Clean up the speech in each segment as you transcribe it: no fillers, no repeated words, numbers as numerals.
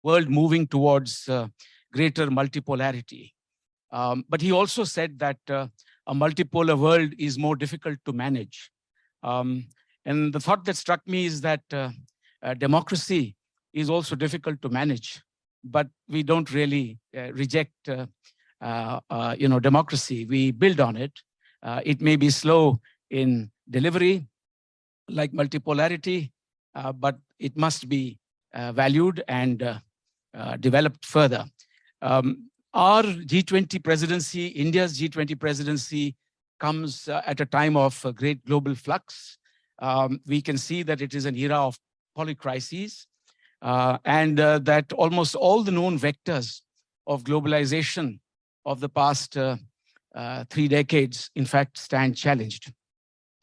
world moving towards greater multipolarity. But he also said that a multipolar world is more difficult to manage. And the thought that struck me is that democracy is also difficult to manage, but we don't really reject democracy. We build on it. It may be slow in delivery, like multipolarity, but it must be valued and developed further. Our G20 presidency, India's G20 presidency, comes at a time of great global flux. We can see that it is an era of polycrises, and that almost all the known vectors of globalization of the past 3 decades, in fact, stand challenged.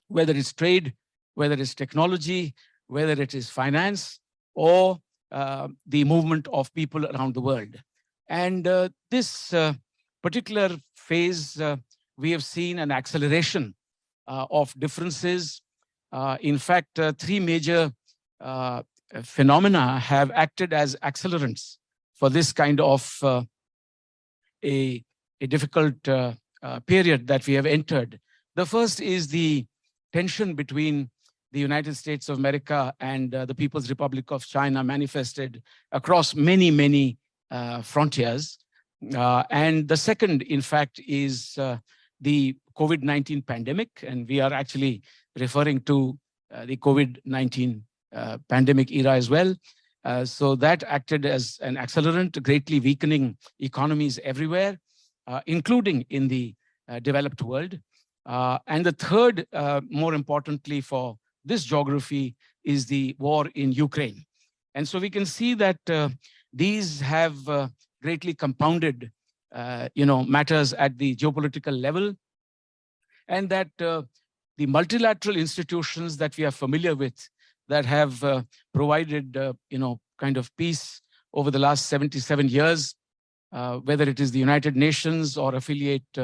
Whether it's trade, whether it's technology, whether it is finance, or the movement of people around the world. And this particular phase, we have seen an acceleration of differences. In fact, 3 major phenomena have acted as accelerants for this kind of a difficult period that we have entered. The first is the tension between the United States of America and the People's Republic of China, manifested across many, many frontiers. And the second, in fact, is the COVID-19 pandemic. And we are actually referring to the COVID-19 pandemic era as well. So that acted as an accelerant, greatly weakening economies everywhere, including in the developed world. And the third, more importantly for this geography, is the war in Ukraine. And so we can see that these have greatly compounded matters at the geopolitical level, and that the multilateral institutions that we are familiar with, that have provided kind of peace over the last 77 years, whether it is the United Nations or affiliate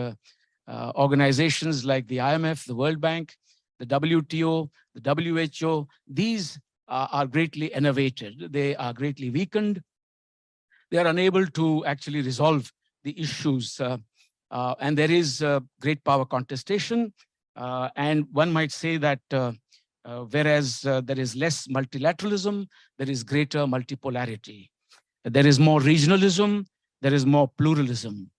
organizations like the IMF, the World Bank, the WTO, the WHO, these are greatly enervated. They are greatly weakened. They are unable to actually resolve the issues. And there is great power contestation. And one might say that whereas there is less multilateralism, there is greater multipolarity. There is more regionalism, there is more pluralism.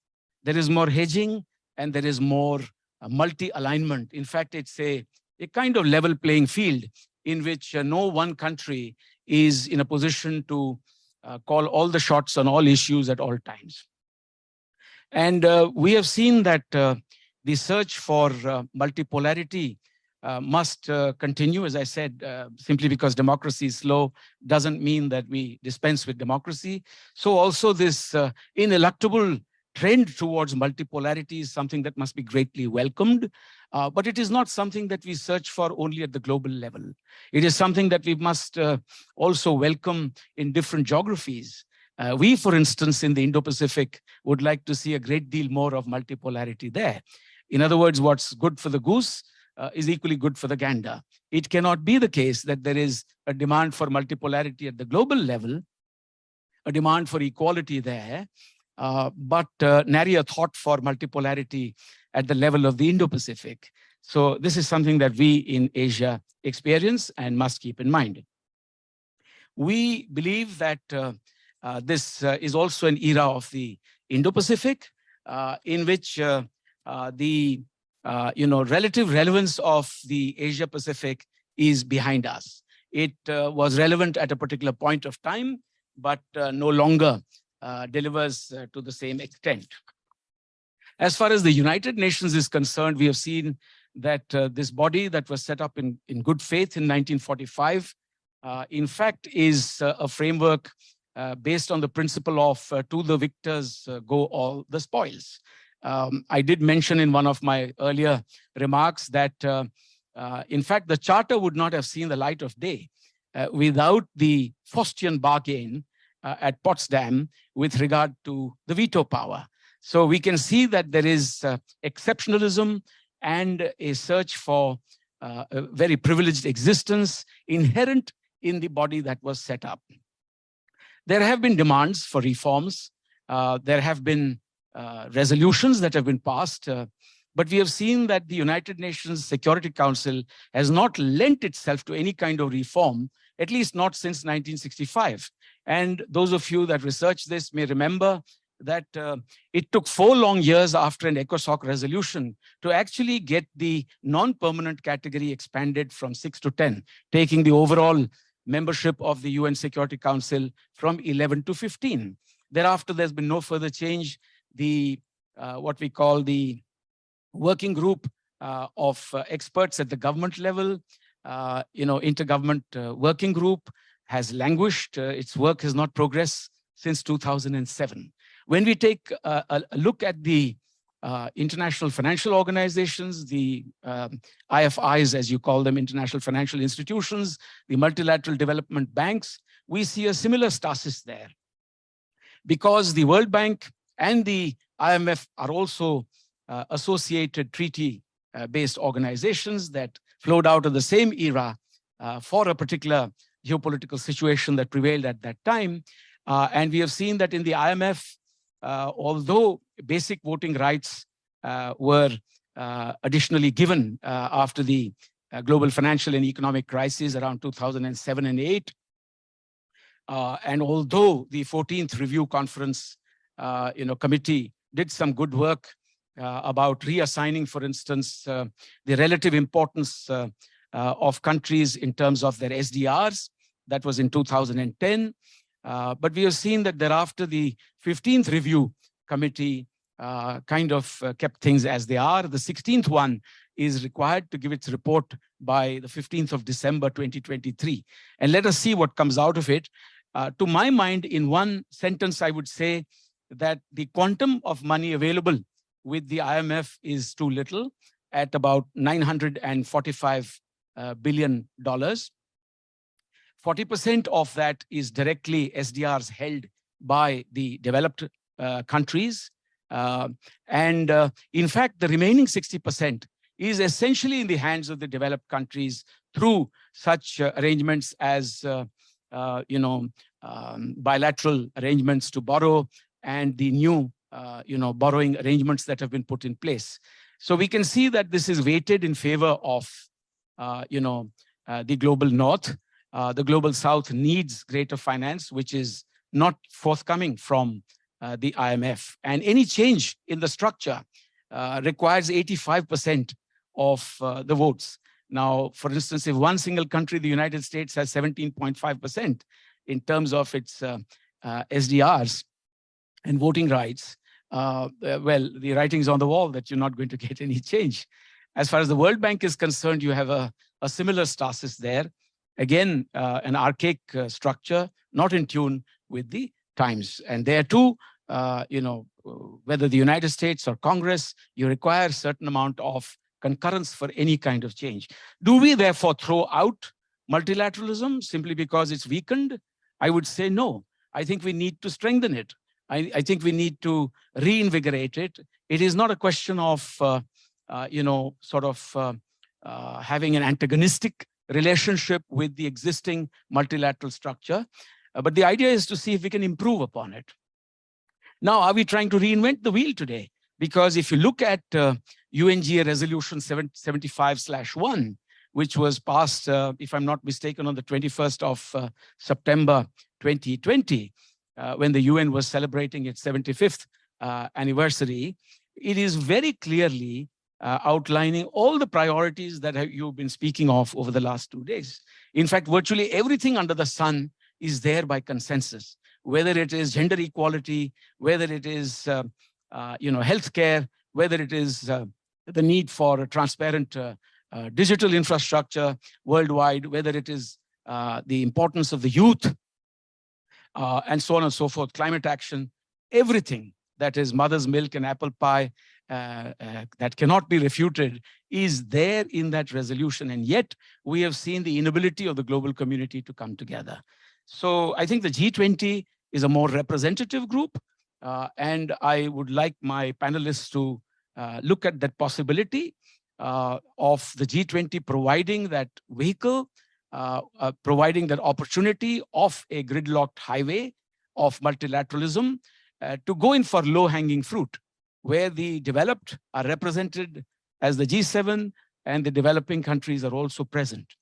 There is more hedging, and there is more multi-alignment. In fact, it's a kind of level playing field in which no one country is in a position to call all the shots on all issues at all times. And we have seen that the search for multipolarity must continue. As I said, simply because democracy is slow doesn't mean that we dispense with democracy. So also this ineluctable trend towards multipolarity is something that must be greatly welcomed. But it is not something that we search for only at the global level. It is something that we must also welcome in different geographies. We, for instance, in the Indo-Pacific, would like to see a great deal more of multipolarity there. In other words, what's good for the goose is equally good for the gander. It cannot be the case that there is a demand for multipolarity at the global level, a demand for equality there, but nary a thought for multipolarity at the level of the Indo-Pacific. So this is something that we in Asia experience and must keep in mind. We believe that this is also an era of the Indo-Pacific, in which the relative relevance of the Asia-Pacific is behind us. It was relevant at a particular point of time, but no longer delivers to the same extent. As far as the United Nations is concerned, we have seen that this body that was set up in good faith in 1945, in fact, is a framework based on the principle of to the victors go all the spoils. I did mention in one of my earlier remarks that, in fact, the charter would not have seen the light of day without the Faustian bargain at Potsdam with regard to the veto power. So we can see that there is exceptionalism and a search for a very privileged existence inherent in the body that was set up. There have been demands for reforms. There have been resolutions that have been passed. But we have seen that the United Nations Security Council has not lent itself to any kind of reform, at least not since 1965. And those of you that research this may remember that it took 4 long years after an ECOSOC resolution to actually get the non-permanent category expanded from 6 to 10, taking the overall membership of the UN Security Council from 11 to 15. Thereafter, there's been no further change. The what we call the working group of experts at the government level, intergovernment working group has languished. Its work has not progressed since 2007. When we take a look at the international financial organizations, the IFIs, as you call them, international financial institutions, the multilateral development banks, we see a similar stasis there. Because the World Bank and the IMF are also associated treaty-based organizations that flowed out of the same era for a particular geopolitical situation that prevailed at that time. And we have seen that in the IMF, although basic voting rights were additionally given after the global financial and economic crisis around 2007 and 8, and although the 14th Review Conference committee did some good work about reassigning, for instance, the relative importance of countries in terms of their SDRs, that was in 2010. But we have seen that thereafter the 15th Review Committee kind of kept things as they are. The 16th one is required to give its report by the 15th of December 2023. And let us see what comes out of it. To my mind, in one sentence, I would say that the quantum of money available with the IMF is too little, at about $945 billion. 40% of that is directly SDRs held by the developed countries. In fact, the remaining 60% is essentially in the hands of the developed countries through such arrangements as bilateral arrangements to borrow and the new borrowing arrangements that have been put in place. So we can see that this is weighted in favor of the global north. The global south needs greater finance, which is not forthcoming from the IMF. And any change in the structure requires 85% of the votes. Now, for instance, if one single country, the United States, has 17.5% in terms of its SDRs and voting rights, well, the writing's on the wall that you're not going to get any change. As far as the World Bank is concerned, you have a similar stasis there. Again, an archaic structure, not in tune with the times. And there too, whether the United States or Congress, you require a certain amount of concurrence for any kind of change. Do we therefore throw out multilateralism simply because it's weakened? I would say no. I think we need to strengthen it. I think we need to reinvigorate it. It is not a question of, having an antagonistic relationship with the existing multilateral structure. But the idea is to see if we can improve upon it. Now, are we trying to reinvent the wheel today? Because if you look at UNGA Resolution 75/1, which was passed, if I'm not mistaken, on the 21st of September 2020, when the UN was celebrating its 75th anniversary, it is very clearly outlining all the priorities that you've been speaking of over the last 2 days. In fact, virtually everything under the sun is there by consensus, whether it is gender equality, whether it is healthcare, whether it is the need for a transparent digital infrastructure worldwide, whether it is the importance of the youth, and so on and so forth, climate action, everything that is mother's milk and apple pie that cannot be refuted is there in that resolution. And yet we have seen the inability of the global community to come together. So I think the G20 is a more representative group. And I would like my panelists to look at that possibility of the G20 providing that vehicle, providing that opportunity of a gridlocked highway of multilateralism to go in for low-hanging fruit, where the developed are represented as the G7 and the developing countries are also present.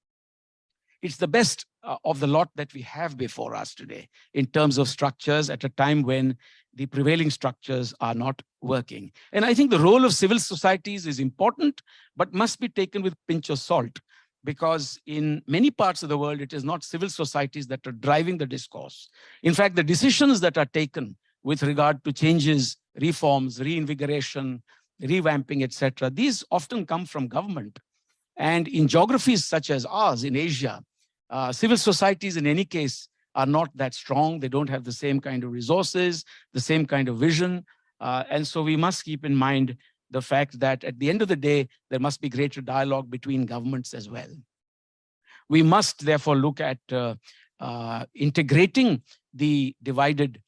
It's the best of the lot that we have before us today in terms of structures at a time when the prevailing structures are not working. And I think the role of civil societies is important, but must be taken with a pinch of salt, because in many parts of the world, it is not civil societies that are driving the discourse. In fact, the decisions that are taken with regard to changes, reforms, reinvigoration, revamping, etc., these often come from government. And in geographies such as ours in Asia, civil societies in any case are not that strong. They don't have the same kind of resources, the same kind of vision. And so we must keep in mind the fact that at the end of the day, there must be greater dialogue between governments as well. We must therefore look at integrating the divided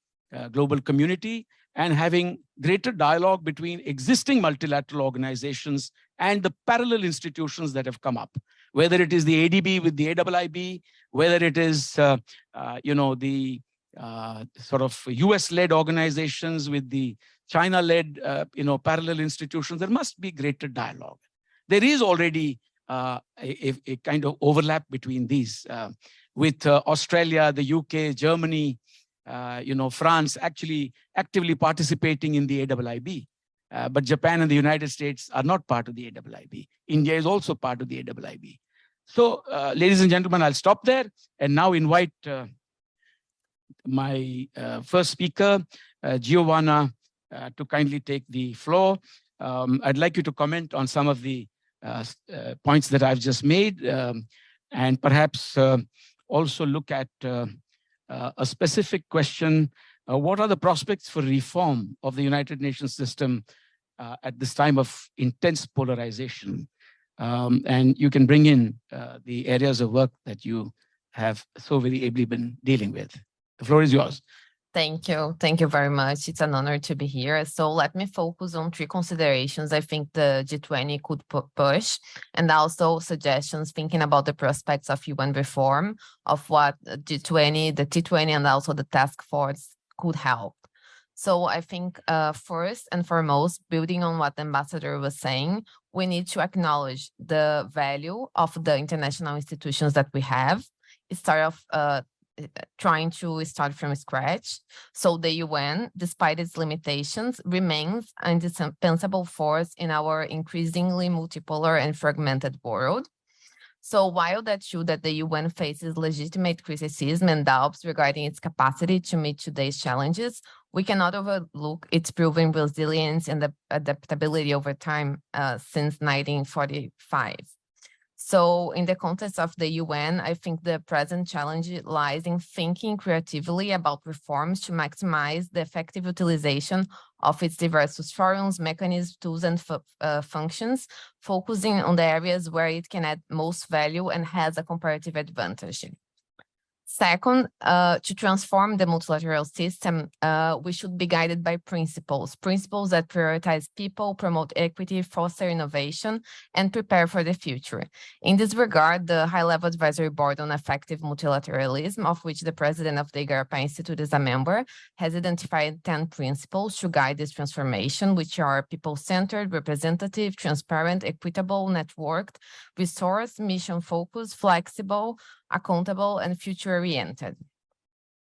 global community and having greater dialogue between existing multilateral organizations and the parallel institutions that have come up, whether it is the ADB with the AIIB, whether it is the sort of US-led organizations with the China-led parallel institutions. There must be greater dialogue. There is already a kind of overlap between these with Australia, the UK, Germany, France actually actively participating in the AIIB. But Japan and the United States are not part of the AIIB. India is also part of the AIIB. So, ladies and gentlemen, I'll stop there and now invite my first speaker, Giovanna, to kindly take the floor. I'd like you to comment on some of the points that I've just made, and perhaps also look at a specific question. What are the prospects for reform of the United Nations system at this time of intense polarization? And you can bring in the areas of work that you have so very ably been dealing with. The floor is yours. Thank you. Thank you very much. It's an honor to be here. So let me focus on three considerations I think the G20 could push, and also suggestions thinking about the prospects of UN reform, of what G20, the T20, and also the task force could help. So I think first and foremost, building on what the ambassador was saying, we need to acknowledge the value of the international institutions that we have, instead of trying to start from scratch. So the UN, despite its limitations, remains an indispensable force in our increasingly multipolar and fragmented world. So while that's true that the UN faces legitimate criticism and doubts regarding its capacity to meet today's challenges, we cannot overlook its proven resilience and adaptability over time since 1945. So in the context of the UN, I think the present challenge lies in thinking creatively about reforms to maximize the effective utilization of its diverse forums, mechanisms, tools, and functions, focusing on the areas where it can add most value and has a comparative advantage. Second, to transform the multilateral system, we should be guided by principles that prioritize people, promote equity, foster innovation, and prepare for the future. In this regard, the High-Level Advisory Board on Effective Multilateralism, of which the president of the Igarapé Institute is a member, has identified 10 principles to guide this transformation, which are people-centered, representative, transparent, equitable, networked, resource, mission-focused, flexible, accountable, and future-oriented.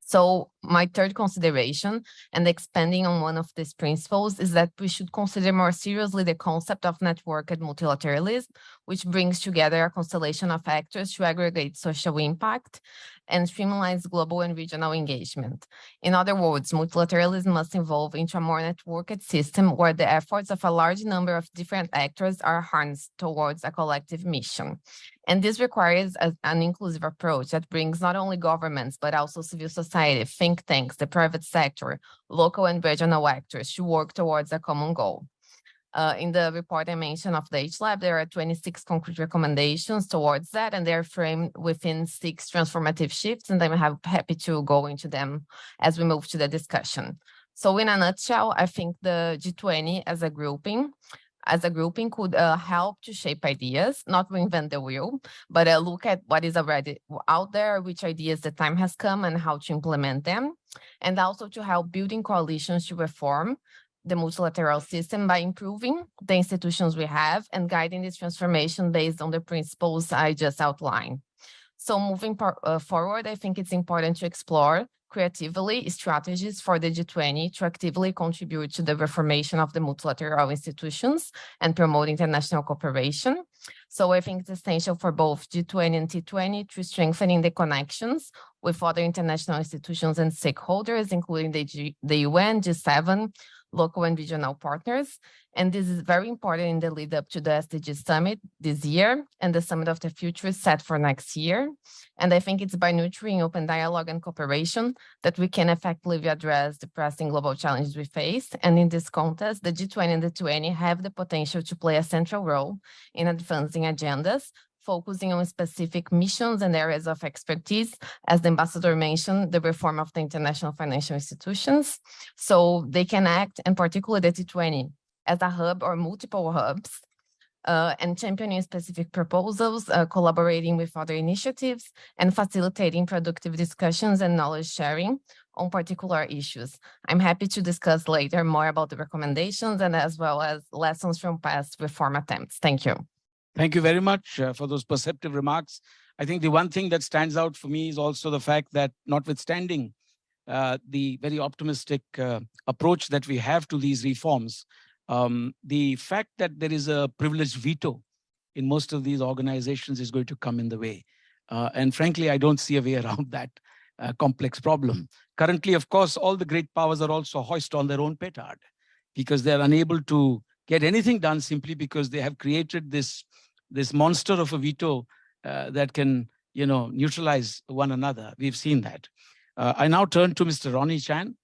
So my third consideration, and expanding on one of these principles, is that we should consider more seriously the concept of networked multilateralism, which brings together a constellation of actors to aggregate social impact and streamlines global and regional engagement. In other words, multilateralism must evolve into a more networked system where the efforts of a large number of different actors are harnessed towards a collective mission. And this requires an inclusive approach that brings not only governments, but also civil society, think tanks, the private sector, local and regional actors to work towards a common goal. In the report I mentioned of the H-Lab, there are 26 concrete recommendations towards that, and they're framed within 6 transformative shifts, and I'm happy to go into them as we move to the discussion. So in a nutshell, I think the G20 as a grouping could help to shape ideas, not reinvent the wheel, but look at what is already out there, which ideas the time has come, and how to implement them. and also to help building coalitions to reform the multilateral system by improving the institutions we have and guiding this transformation based on the principles I just outlined. So moving forward, I think it's important to explore creatively strategies for the G20 to actively contribute to the reformation of the multilateral institutions and promote international cooperation. So I think it's essential for both G20 and T20 to strengthening the connections with other international institutions and stakeholders, including the UN, G7, local and regional partners. And this is very important in the lead up to the SDG Summit this year and the Summit of the Future set for next year. And I think it's by nurturing open dialogue and cooperation that we can effectively address the pressing global challenges we face. And in this context, the G20 and the G20 have the potential to play a central role in advancing agendas, focusing on specific missions and areas of expertise, as the ambassador mentioned, the reform of the international financial institutions. So they can act, and particularly the T20, as a hub or multiple hubs, and championing specific proposals, collaborating with other initiatives, and facilitating productive discussions and knowledge sharing on particular issues. I'm happy to discuss later more about the recommendations and as well as lessons from past reform attempts. Thank you. Thank you very much for those perceptive remarks. I think the one thing that stands out for me is also the fact that notwithstanding the very optimistic approach that we have to these reforms, the fact that there is a privileged veto in most of these organizations is going to come in the way. And frankly, I don't see a way around that complex problem. Currently, of course, all the great powers are also hoist on their own petard because they're unable to get anything done simply because they have created this monster of a veto that can, neutralize one another. We've seen that. I now turn to Mr. Ronnie Chan.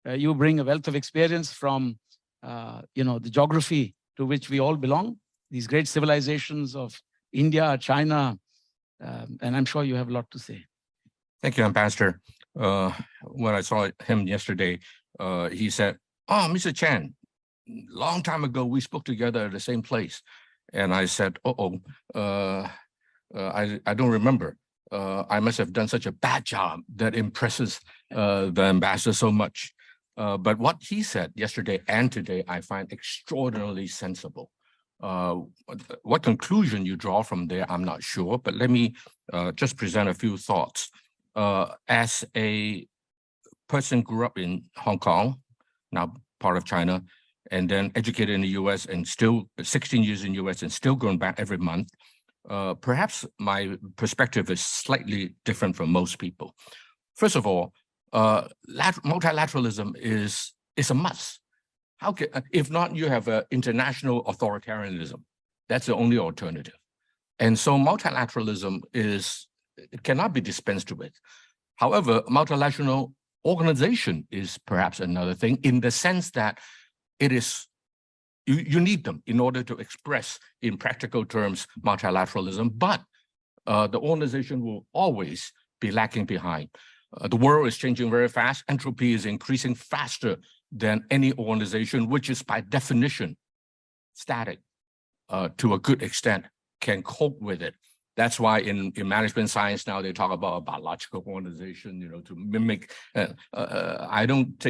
You bring a wealth of experience from, the geography to which we all belong, these great civilizations of India, China, and I'm sure you have a lot to say. Thank you, Ambassador. When I saw him yesterday, he said, "Oh, Mr. Chan, long time ago, we spoke together at the same place." And I said, I don't remember. I must have done such a bad job that impresses the ambassador so much. But what he said yesterday and today, I find extraordinarily sensible. What conclusion you draw from there, I'm not sure, but let me just present a few thoughts. As a person grew up in Hong Kong, now part of China, and then educated in the US and still 16 years in the US and still going back every month, perhaps my perspective is slightly different from most people. First of all, multilateralism is a must. How can, if not, you have international authoritarianism. That's the only alternative. And so multilateralism it cannot be dispensed with. However, multilateral organization is perhaps another thing in the sense that it is, you need them in order to express in practical terms multilateralism, but the organization will always be lacking behind. The world is changing very fast. Entropy is increasing faster than any organization, which is by definition static to a good extent, can cope with it. That's why in management science now they talk about a biological organization, to mimic. I don't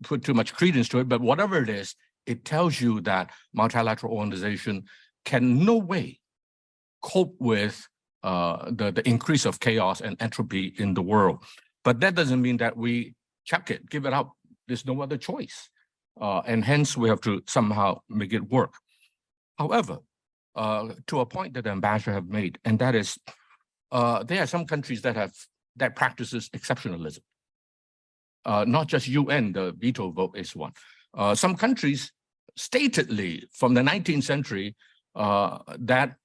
put too much credence to it, but whatever it is, it tells you that multilateral organization can no way cope with the increase of chaos and entropy in the world. But that doesn't mean that we chuck it, give it up. There's no other choice. And hence we have to somehow make it work. However, to a point that the ambassador have made, and that is, there are some countries that practices exceptionalism. Not just UN, the veto vote is one. Some countries statedly from the 19th century that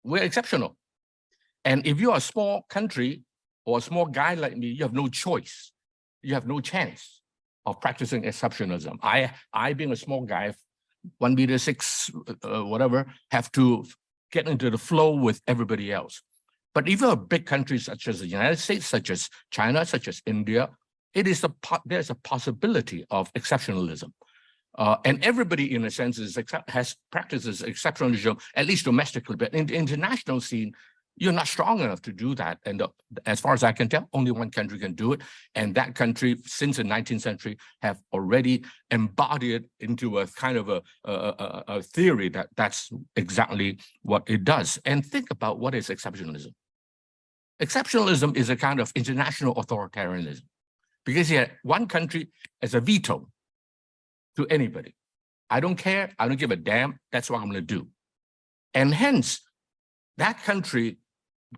we're exceptional. And if you're a small country or a small guy like me, you have no choice. You have no chance of practicing exceptionalism. I being a small guy, 1.6 meters, whatever, have to get into the flow with everybody else. But if you're a big country such as the United States, such as China, such as India, there's a possibility of exceptionalism. And everybody, in a sense, practices exceptionalism, at least domestically. But in the international scene, You're not strong enough to do that. And as far as I can tell, only one country can do it. And that country, since the 19th century, have already embodied into a kind of a theory that that's exactly what it does. And think about what is exceptionalism. Exceptionalism is a kind of international authoritarianism, because here one country has a veto to anybody. I don't care, I don't give a damn, that's what I'm gonna do. And hence, that country,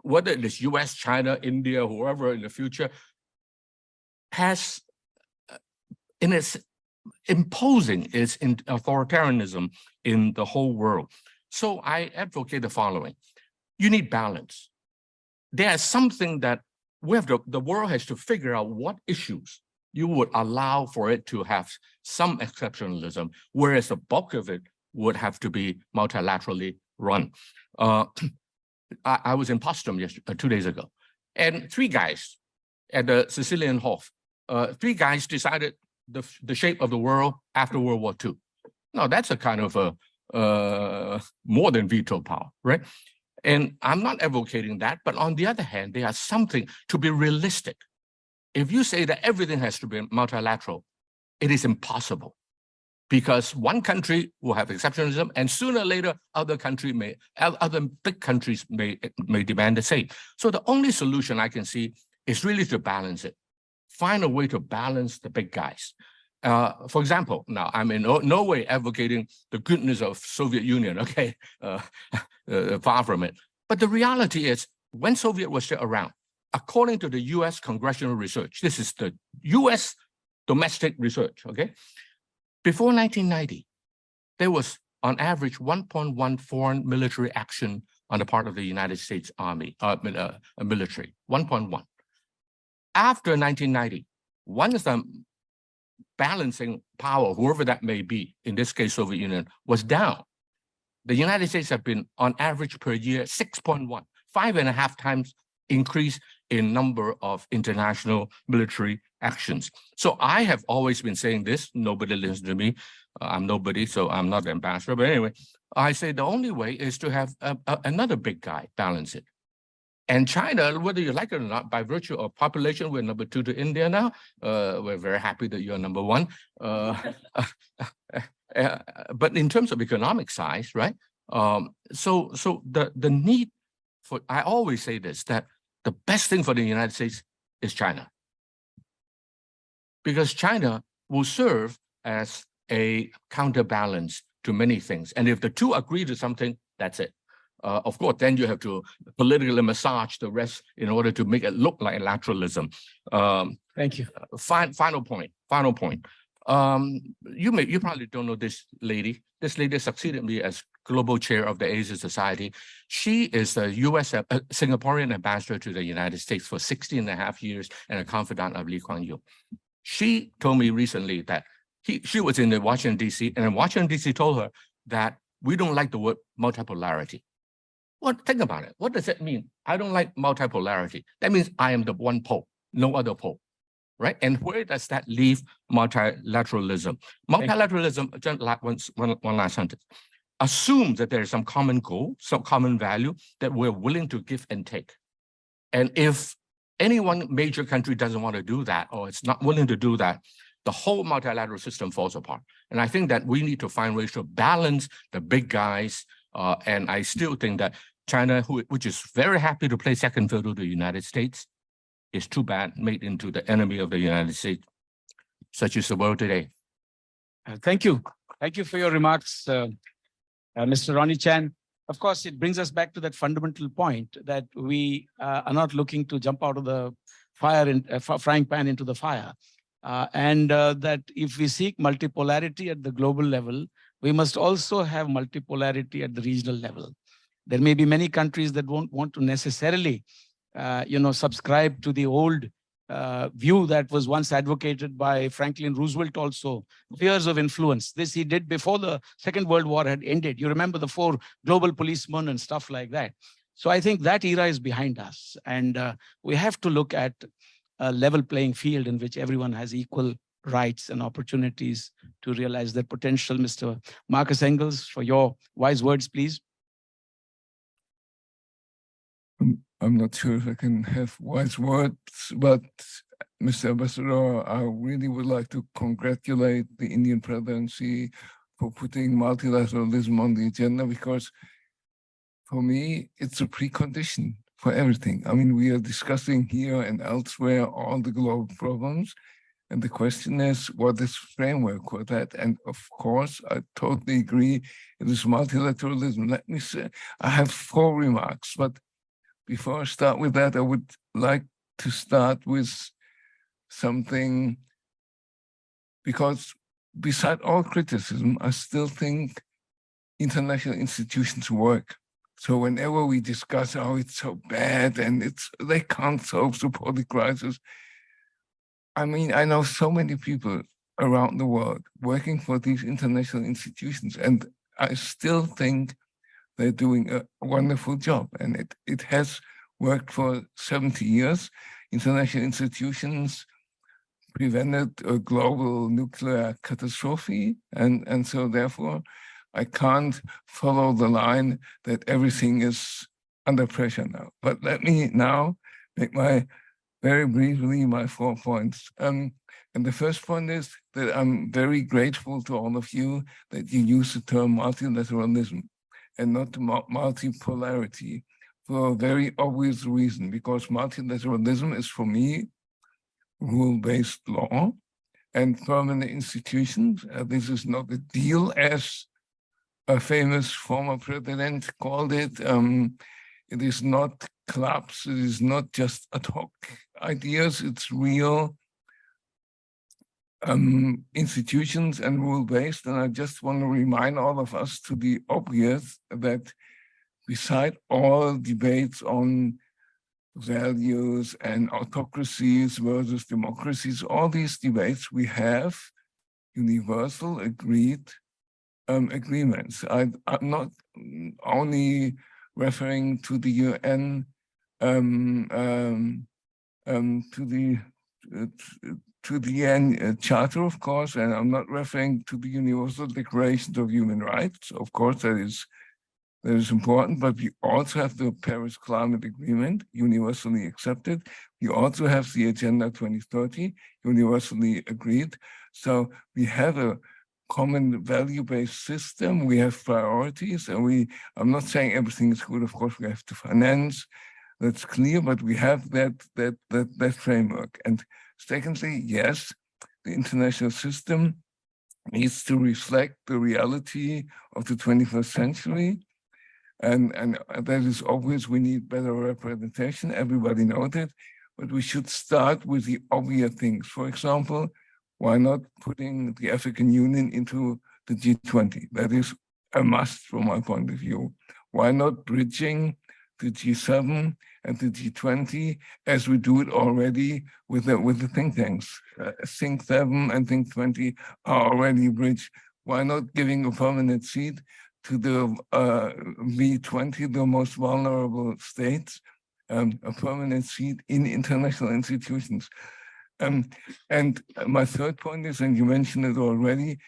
whether it is US, China, India, whoever in the future, has in its imposing its authoritarianism in the whole world. So I advocate the following. You need balance. There's something that the world has to figure out what issues you would allow for it to have some exceptionalism, whereas the bulk of it would have to be multilaterally run. I was in Potsdam 2 days ago, and 3 guys at the Sicilian Hof, 3 guys decided the shape of the world after World War II. Now that's a kind of more than veto power, right? And I'm not advocating that, but on the other hand, there is something to be realistic. If you say that everything has to be multilateral, it is impossible, because one country will have exceptionalism, and sooner or later, other big countries may demand the same. So the only solution I can see is really to balance it. Find a way to balance the big guys. For example, now I'm in no way advocating the goodness of Soviet Union, okay, far from it. But the reality is, when Soviet was still around, according to the US congressional research, this is the US domestic research, okay? Before 1990, there was on average 1.1 foreign military action on the part of the United States Army, military, 1.1. After 1990, once the balancing power, whoever that may be, in this case, Soviet Union, was down, the United States have been on average per year 6.1, 5.5 times increase in number of international military actions. So I have always been saying this, nobody listens to me. I'm nobody, so I'm not the ambassador. But anyway, I say the only way is to have another big guy balance it. And China, whether you like it or not, by virtue of population, we're number 2 to India now. We're very happy that you're number 1. But in terms of economic size, right? So the need for, I always say this, that the best thing for the United States is China. Because China will serve as a counterbalance to many things. And if the two agree to something, that's it. Of course, then you have to politically massage the rest in order to make it look like lateralism. Thank you. Final point. You probably don't know this lady. This lady succeeded me as global chair of the Asia Society. She is a Singaporean ambassador to the United States for 16.5 years and a confidant of Lee Kuan Yew. She told me recently that she was in Washington, D.C., and Washington, D.C. told her that we don't like the word multipolarity. Well, think about it. What does that mean? I don't like multipolarity. That means I am the one pole, no other pole, right? And where does that leave multilateralism? Multilateralism, just one last sentence, assumes that there is some common goal, some common value that we're willing to give and take. And if any one major country doesn't want to do that, or it's not willing to do that, the whole multilateral system falls apart. And I think that we need to find ways to balance the big guys. And I still think that China, which is very happy to play second fiddle to the United States, is too bad made into the enemy of the United States. Such is the world today. Thank you. Thank you for your remarks, Mr. Ronnie Chan. Of course, it brings us back to that fundamental point that we are not looking to jump out of the frying pan into the fire. And that if we seek multipolarity at the global level, we must also have multipolarity at the regional level. There may be many countries that won't want to necessarily, subscribe to the old view that was once advocated by Franklin Roosevelt also, fears of influence. This he did before the Second World War had ended. You remember the 4 global policemen and stuff like that. So I think that era is behind us. And we have to look at a level playing field in which everyone has equal rights and opportunities to realize their potential. Mr. Marcus Engels, for your wise words, please. I'm not sure if I can have wise words, but Mr. Ambassador, I really would like to congratulate the Indian presidency for putting multilateralism on the agenda, because for me, it's a precondition for everything. I mean, we are discussing here and elsewhere all the global problems. And the question is, what is framework for that? And of course, I totally agree, it is multilateralism. Let me say, I have 4 remarks, but before I start with that, I would like to start with something, because beside all criticism, I still think international institutions work. So whenever we discuss, oh, it's so bad and they can't solve the political crisis. I mean, I know so many people around the world working for these international institutions, and I still think they're doing a wonderful job. And it has worked for 70 years. International institutions prevented a global nuclear catastrophe. And so therefore, I can't follow the line that everything is under pressure now. But let me now make very briefly my 4 points. And the first point is that I'm very grateful to all of you that you use the term multilateralism and not multipolarity, for a very obvious reason, because multilateralism is, for me, rule-based law and permanent institutions. This is not a deal, as a famous former president called it. It is not clubs, it is not just ad hoc ideas, it's real institutions and rule-based. And I just want to remind all of us to the obvious that beside all debates on values and autocracies versus democracies, all these debates, we have universal agreed agreements. I'm not only referring to the UN, to the UN Charter, of course, and I'm not referring to the Universal Declaration of Human Rights. Of course, that is important, but we also have the Paris Climate Agreement, universally accepted. We also have the Agenda 2030, universally agreed. So we have a common value-based system. We have priorities, and I'm not saying everything is good. Of course, we have to finance. That's clear, but we have that framework. And secondly, yes, the international system needs to reflect the reality of the 21st century. And that is obvious. We need better representation. Everybody knows it, but we should start with the obvious things. For example, why not putting the African Union into the G20? That is a must from my point of view. Why not bridging the G7 and the G20 as we do it already with the think tanks? Think 7 and Think 20 are already bridged. Why not giving a permanent seat to the V20, the most vulnerable states, a permanent seat in international institutions? And my third point is, and you mentioned it already,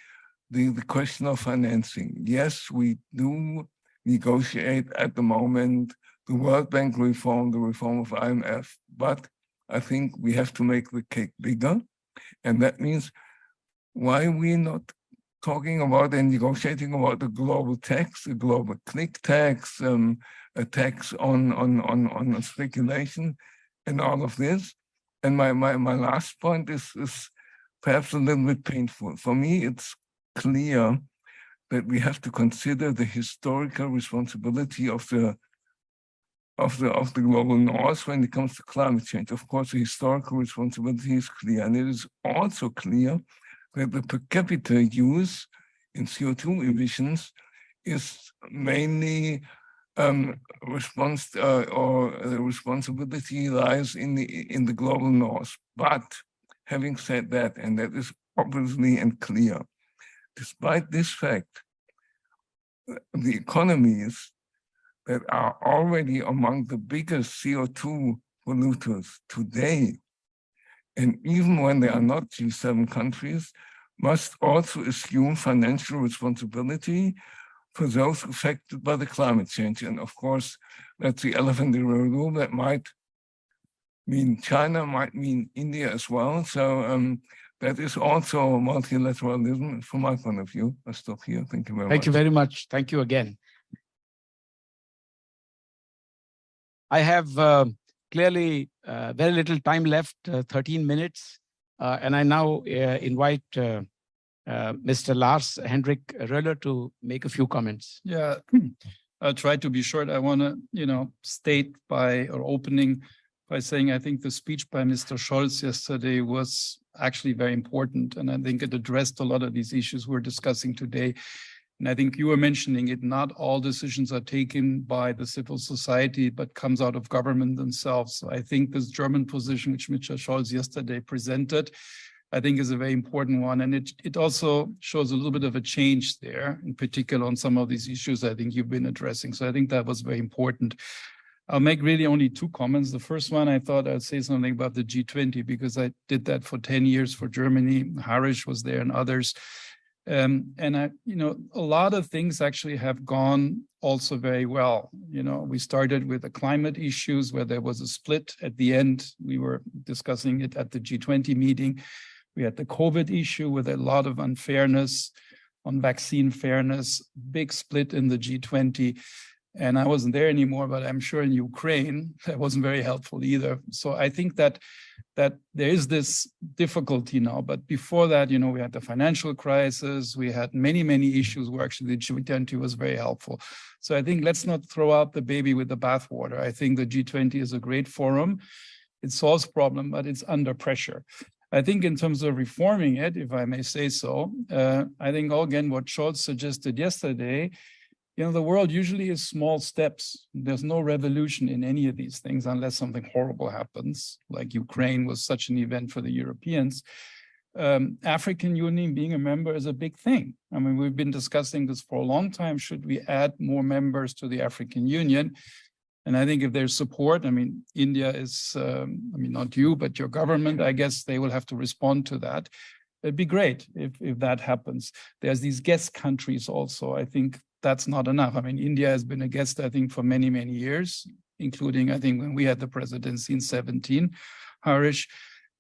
the question of financing. Yes, we do negotiate at the moment the World Bank reform, the reform of IMF, but I think we have to make the cake bigger. And that means, why are we not talking about and negotiating about a global tax, a global click tax, a tax on speculation and all of this? And my last point is perhaps a little bit painful. For me, it's clear that we have to consider the historical responsibility of the global north when it comes to climate change. Of course, the historical responsibility is clear, and it is also clear that the per capita use in CO2 emissions is mainly responsibility lies in the global north. But having said that, and that is obviously and clear, despite this fact, the economies that are already among the biggest CO2 polluters today, and even when they are not G7 countries, must also assume financial responsibility for those affected by the climate change. And of course, that's the elephant in the room. That might mean China, might mean India as well. So that is also multilateralism from my point of view. I'll stop here. Thank you very much. Thank you very much. Thank you again. I have clearly very little time left, 13 minutes. And I now invite Mr. Lars Hendrik Röller to make a few comments. Yeah, I'll try to be short. I want to, state by or opening by saying I think the speech by Mr. Scholz yesterday was actually very important. And I think it addressed a lot of these issues we're discussing today. And I think you were mentioning it, not all decisions are taken by the civil society, but comes out of government themselves. So I think this German position, which Mr. Scholz yesterday presented, I think is a very important one. And it also shows a little bit of a change there, in particular on some of these issues I think you've been addressing. So I think that was very important. I'll make really only two comments. The first one, I thought I'd say something about the G20, because I did that for 10 years for Germany. Harish was there and others. And a lot of things actually have gone also very well. We started with the climate issues where there was a split at the end. We were discussing it at the G20 meeting. We had the COVID issue with a lot of unfairness on vaccine fairness, big split in the G20. And I wasn't there anymore, but I'm sure in Ukraine, that wasn't very helpful either. So I think that there is this difficulty now. But before that, we had the financial crisis. We had many, many issues where actually the G20 was very helpful. So I think let's not throw out the baby with the bathwater. I think the G20 is a great forum. It solves problems, but it's under pressure. I think in terms of reforming it, if I may say so, I think, again, what Scholz suggested yesterday, the world usually is small steps. There's no revolution in any of these things unless something horrible happens, like Ukraine was such an event for the Europeans. African Union being a member is a big thing. I mean, we've been discussing this for a long time. Should we add more members to the African Union? And I think if there's support, India is, not you, but your government, I guess they will have to respond to that. It'd be great if that happens. There's these guest countries also. I think that's not enough. India has been a guest, I think, for many, many years, including, I think, when we had the presidency in 2017, Harish.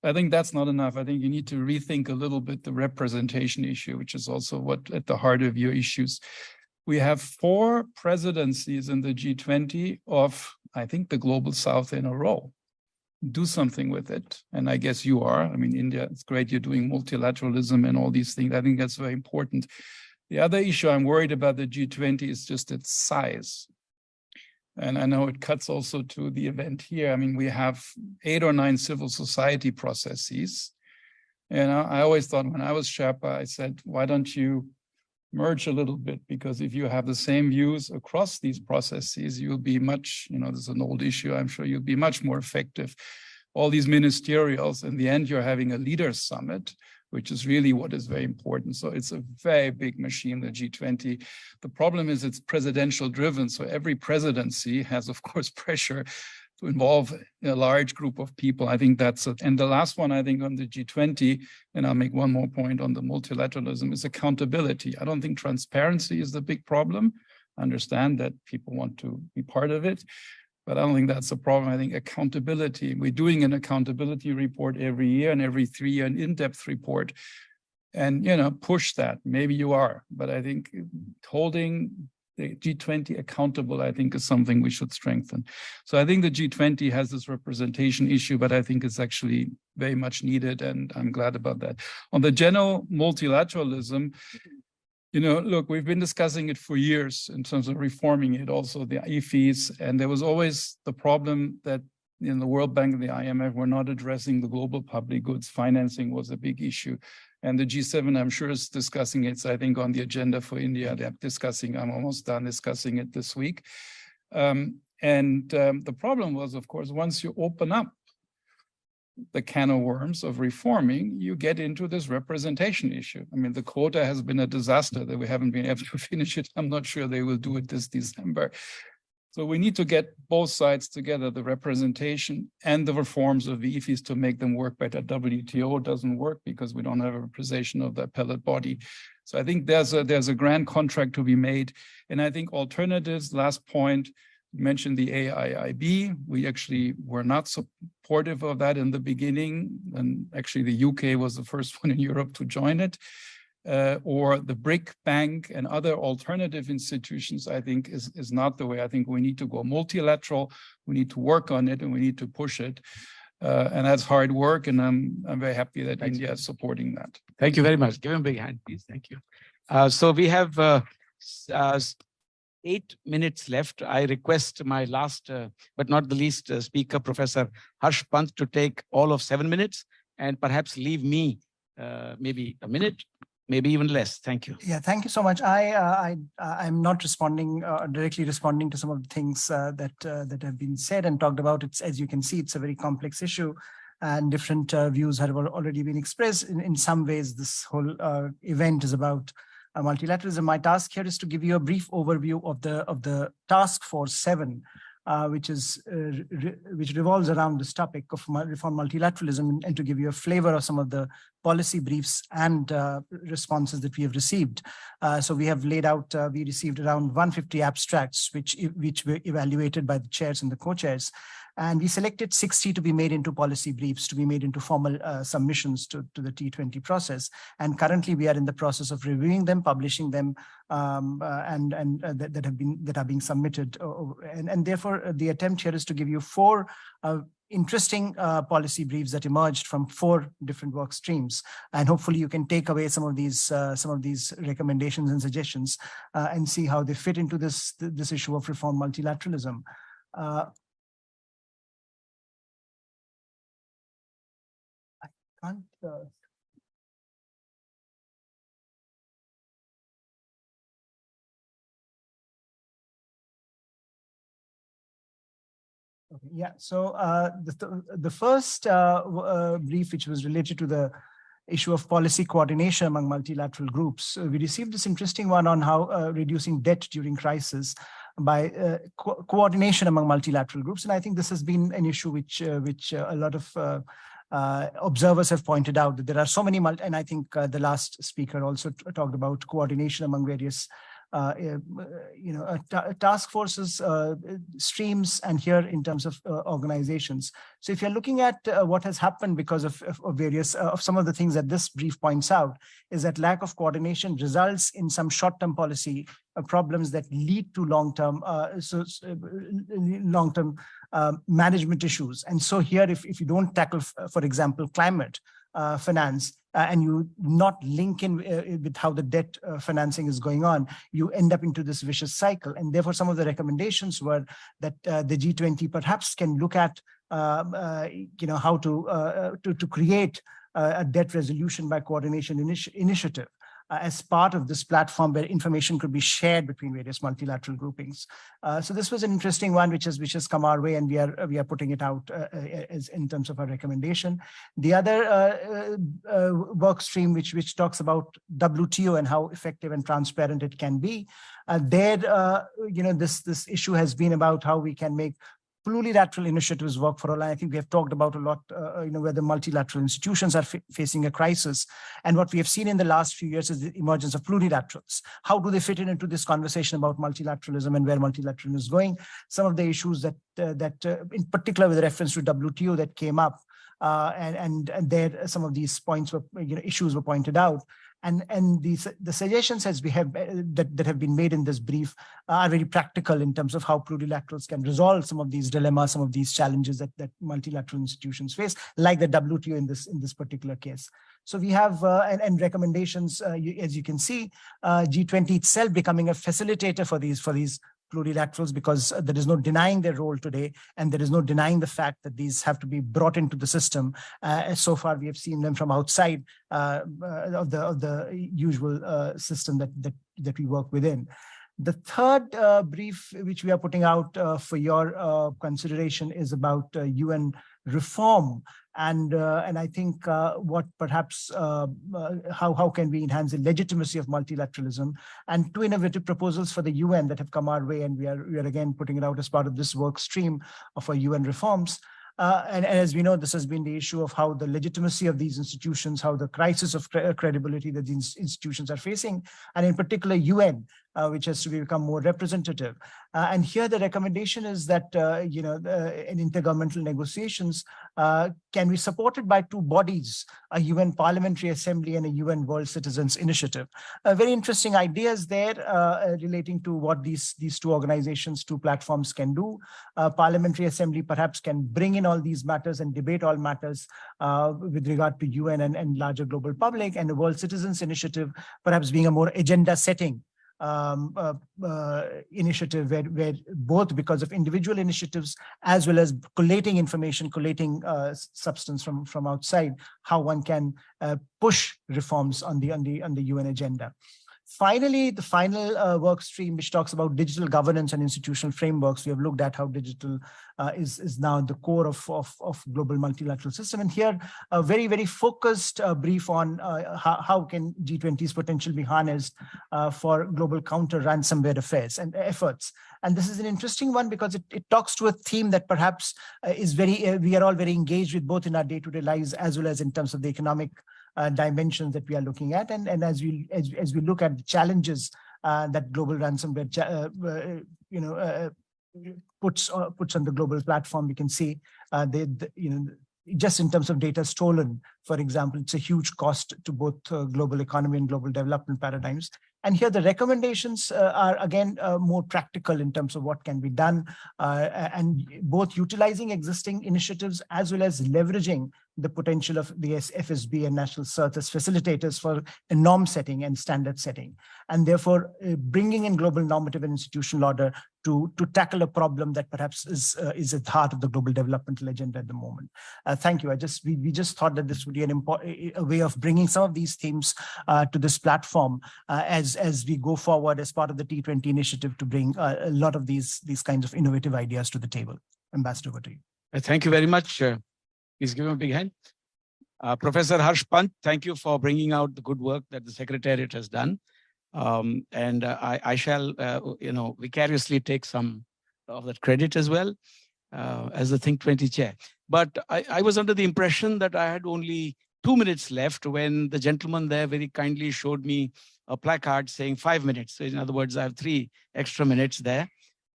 I think that's not enough. I think you need to rethink a little bit the representation issue, which is also what at the heart of your issues. We have 4 presidencies in the G20 of, I think, the Global South in a row. Do something with it. And I guess you are. India, it's great you're doing multilateralism and all these things. I think that's very important. The other issue I'm worried about the G20 is just its size. And I know it cuts also to the event here. We have 8 or 9 civil society processes. And I always thought when I was Sherpa, I said, why don't you merge a little bit? Because if you have the same views across these processes, you'll be much, this is an old issue, I'm sure you'll be much more effective. All these ministerials, in the end, you're having a leaders summit, which is really what is very important. So it's a very big machine, the G20. The problem is it's presidential driven. So every presidency has, of course, pressure to involve a large group of people. I think that's it. And the last one, I think, on the G20, and I'll make one more point on the multilateralism, is accountability. I don't think transparency is the big problem. I understand that people want to be part of it, but I don't think that's a problem. I think accountability, we're doing an accountability report every year and every 3 year an in-depth report. And, push that. Maybe you are, but I think holding the G20 accountable, I think, is something we should strengthen. So I think the G20 has this representation issue, but I think it's actually very much needed, and I'm glad about that. On the general multilateralism, look, we've been discussing it for years in terms of reforming it, also the IFEs, and there was always the problem that in the World Bank and the IMF were not addressing the global public goods. Financing was a big issue. And the G7, I'm sure, is discussing it. So I think on the agenda for India, they're discussing, I'm almost done discussing it this week. The problem was, of course, once you open up the can of worms of reforming, you get into this representation issue. The quota has been a disaster that we haven't been able to finish it. I'm not sure they will do it this December. So we need to get both sides together, the representation and the reforms of the IFEs to make them work better. WTO doesn't work because we don't have a representation of the appellate body. So I think there's a grand contract to be made. And I think alternatives, last point, you mentioned the AIIB. We actually were not supportive of that in the beginning. And actually the UK was the first one in Europe to join it. Or the BRIC Bank and other alternative institutions, I think is not the way. I think we need to go multilateral. We need to work on it and we need to push it. And that's hard work. And I'm very happy that India is supporting that. Thank you very much. Give him a big hand, please. Thank you. So we have 8 minutes left. I request my last, but not the least, speaker, Professor Harsh Pant, to take all of 7 minutes and perhaps leave me maybe a minute, maybe even less. Thank you. Yeah, thank you so much. I'm not responding directly responding to some of the things that have been said and talked about. It's, as you can see, it's a very complex issue, and different views have already been expressed. In some ways, this whole event is about multilateralism. My task here is to give you a brief overview of the Task Force 7, which revolves around this topic of reform multilateralism, and to give you a flavor of some of the policy briefs and responses that we have received. So we have laid out, we received around 150 abstracts, which were evaluated by the chairs and the co-chairs. And we selected 60 to be made into policy briefs, to be made into formal submissions to the T20 process. And currently we are in the process of reviewing them, publishing them, that are being submitted. And therefore, the attempt here is to give you 4 interesting policy briefs that emerged from 4 different work streams. And hopefully you can take away some of these recommendations and suggestions and see how they fit into this issue of reform multilateralism. Okay, yeah, so the first brief, which was related to the issue of policy coordination among multilateral groups, we received this interesting one on how reducing debt during crisis by coordination among multilateral groups. And I think this has been an issue which a lot of observers have pointed out, that there are so many, and I think the last speaker also talked about coordination among various task forces, streams, and here in terms of organizations. So if you're looking at what has happened because of various of some of the things that this brief points out, is that lack of coordination results in some short-term policy problems that lead to long-term management issues. And so here, if you don't tackle, for example, climate finance, and you not link in with how the debt financing is going on, you end up into this vicious cycle. And therefore, some of the recommendations were that the G20 perhaps can look at how to create a debt resolution by coordination initiative as part of this platform where information could be shared between various multilateral groupings. So this was an interesting one, which has come our way, and we are putting it out as in terms of our recommendation. The other work stream, which talks about WTO and how effective and transparent it can be, this issue has been about how we can make plurilateral initiatives work for all. I think we have talked about a lot, where the multilateral institutions are facing a crisis. And what we have seen in the last few years is the emergence of plurilaterals. How do they fit into this conversation about multilateralism and where multilateralism is going? Some of the issues that in particular with reference to WTO that came up, and there some of these points were, issues were pointed out. And the suggestions that have been made in this brief are very practical in terms of how plurilaterals can resolve some of these dilemmas, some of these challenges that multilateral institutions face, like the WTO in this particular case. So we have and recommendations, as you can see, G20 itself becoming a facilitator for these plurilaterals, because there is no denying their role today, and there is no denying the fact that these have to be brought into the system. So far, we have seen them from outside of the usual system that we work within. The third brief which we are putting out for your consideration is about UN reform, and I think what perhaps how can we enhance the legitimacy of multilateralism, and 2 innovative proposals for the UN that have come our way, and we are again putting it out as part of this work stream of our UN reforms. And as we know, this has been the issue of how the legitimacy of these institutions, how the crisis of credibility that these institutions are facing, and in particular UN, which has to become more representative. And here the recommendation is that, in intergovernmental negotiations can be supported by two bodies, a UN Parliamentary Assembly and a UN World Citizens Initiative. Very interesting ideas there relating to what these two organizations, two platforms can do. Parliamentary Assembly perhaps can bring in all these matters and debate all matters with regard to UN and larger global public, and the World Citizens Initiative perhaps being a more agenda setting initiative where both because of individual initiatives as well as collating information, collating substance from outside, how one can push reforms on the UN agenda. Finally, the final work stream, which talks about digital governance and institutional frameworks. We have looked at how digital is now the core of global multilateral system. And here, a very, very focused brief on how can G20's potential be harnessed for global counter-ransomware affairs and efforts. And this is an interesting one because it talks to a theme that perhaps is we are all very engaged with, both in our day-to-day lives as well as in terms of the economic dimensions that we are looking at, and as we look at the challenges that global ransomware puts on the global platform, we can see just in terms of data stolen, for example, it's a huge cost to both global economy and global development paradigms. And here the recommendations are again more practical in terms of what can be done, and both utilizing existing initiatives as well as leveraging the potential of the FSB and national CERT as facilitators for a norm setting and standard setting, and therefore bringing in global normative and institutional order to tackle a problem that perhaps is at the heart of the global developmental agenda at the moment. Thank you. We just thought that this would be a way of bringing some of these themes to this platform as we go forward as part of the T20 initiative to bring a lot of these kinds of innovative ideas to the table. Ambassador, over to you. Thank you very much. Please give him a big hand. Professor Harsh Pant, thank you for bringing out the good work that the Secretariat has done. And I shall, vicariously take some of that credit as well as the Think 20 chair. But I was under the impression that I had only 2 minutes left when the gentleman there very kindly showed me a placard saying 5 minutes. So in other words, I have 3 extra minutes there.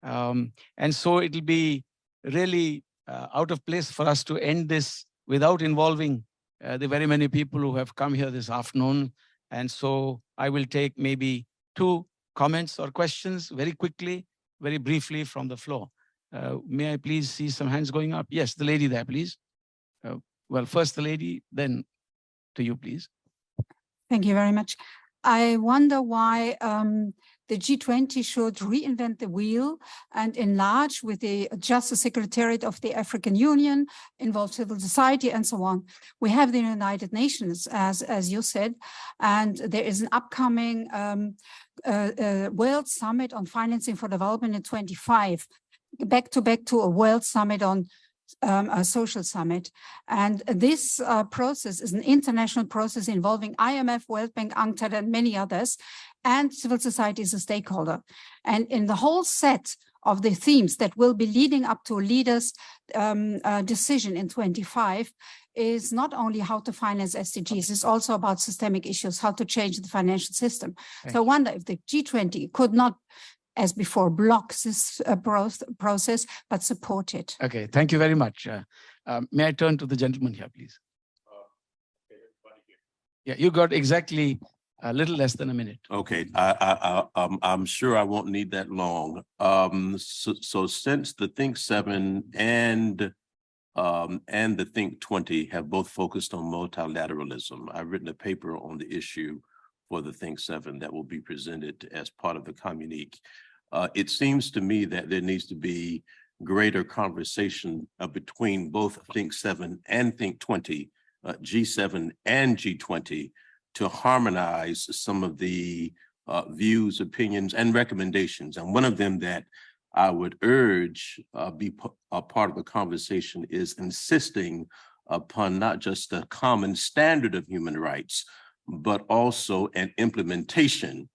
And so it'll be really out of place for us to end this without involving the very many people who have come here this afternoon. And so I will take maybe 2 comments or questions very quickly, very briefly from the floor. May I please see some hands going up? Yes, the lady there, please. Well, first the lady, then to you, please. Thank you very much. I wonder why the G20 should reinvent the wheel and enlarge with the Justice Secretariat of the African Union, involve civil society and so on. We have the United Nations, as you said, and there is an upcoming World Summit on Financing for Development in 25, back to a World Summit on a social summit. And this process is an international process involving IMF, World Bank, UNCTAD, and many others, and civil society is a stakeholder. And in the whole set of the themes that will be leading up to a leader's decision in 25 is not only how to finance SDGs, it's also about systemic issues, how to change the financial system. So I wonder if the G20 could not, as before, blocks this process, but support it. Okay, thank you very much. May I turn to the gentleman here, please? Yeah, you got exactly a little less than a minute. Okay, I'm sure I won't need that long. So since the Think 7 and the Think 20 have both focused on multilateralism, I've written a paper on the issue for the Think 7 that will be presented as part of the communique. It seems to me that there needs to be greater conversation between both Think 7 and Think 20, G7 and G20, to harmonize some of the views, opinions, and recommendations. And one of them that I would urge be a part of the conversation is insisting upon not just a common standard of human rights, but also an implementation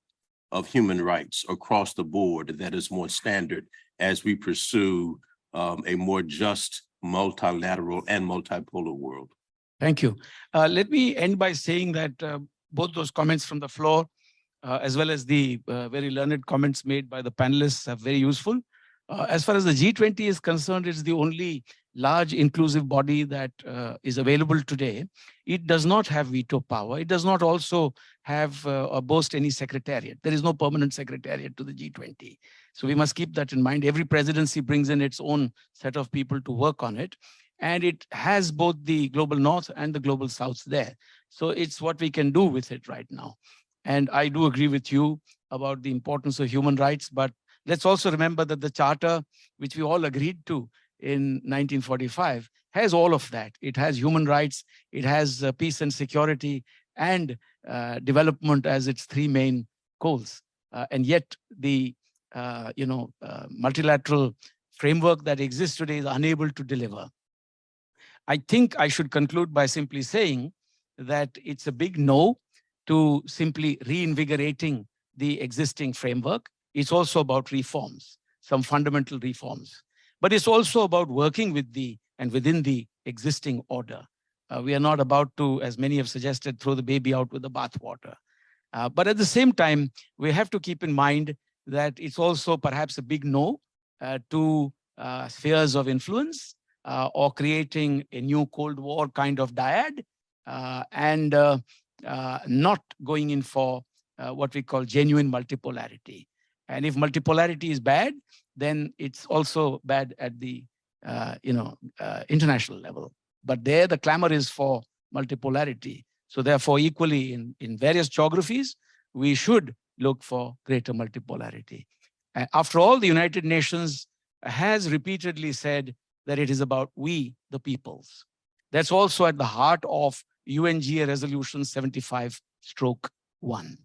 of human rights across the board that is more standard as we pursue a more just multilateral and multipolar world. Thank you. Let me end by saying that both those comments from the floor, as well as the very learned comments made by the panelists, are very useful. As far as the G20 is concerned, it's the only large inclusive body that is available today. It does not have veto power. It does not also have or boast any secretariat. There is no permanent secretariat to the G20. So we must keep that in mind. Every presidency brings in its own set of people to work on it. And it has both the global north and the global south there. So it's what we can do with it right now. And I do agree with you about the importance of human rights, but let's also remember that the charter, which we all agreed to in 1945, has all of that. It has human rights, it has peace and security, and development as its three main goals. And yet the multilateral framework that exists today is unable to deliver. I think I should conclude by simply saying that it's a big no to simply reinvigorating the existing framework. It's also about reforms, some fundamental reforms. But it's also about working with and within the existing order. We are not about to, as many have suggested, throw the baby out with the bathwater. But at the same time, we have to keep in mind that it's also perhaps a big no to spheres of influence or creating a new Cold War kind of dyad and not going in for what we call genuine multipolarity. And if multipolarity is bad, then it's also bad at the international level. But there the clamor is for multipolarity. So therefore, equally in various geographies, we should look for greater multipolarity. After all, the United Nations has repeatedly said that it is about we, the peoples. That's also at the heart of UNGA Resolution 75/1.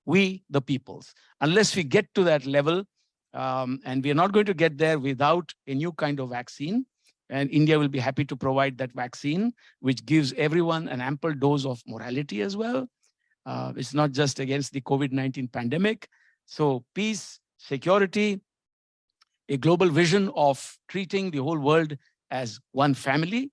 We, the peoples. Unless we get to that level, and we are not going to get there without a new kind of vaccine, and India will be happy to provide that vaccine, which gives everyone an ample dose of morality as well. It's not just against the COVID-19 pandemic. So peace, security, a global vision of treating the whole world as one family.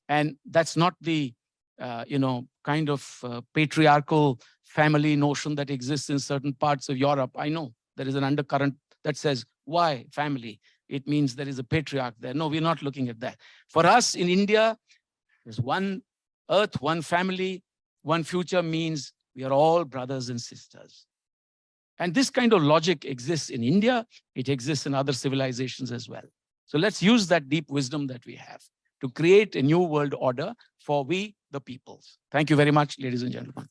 And that's not the kind of patriarchal family notion that exists in certain parts of Europe. I know there is an undercurrent that says, why family? It means there is a patriarch there. No, we're not looking at that. For us in India, there's one earth, one family, one future means we are all brothers and sisters. And this kind of logic exists in India. It exists in other civilizations as well. So let's use that deep wisdom that we have to create a new world order for we, the peoples. Thank you very much, ladies and gentlemen.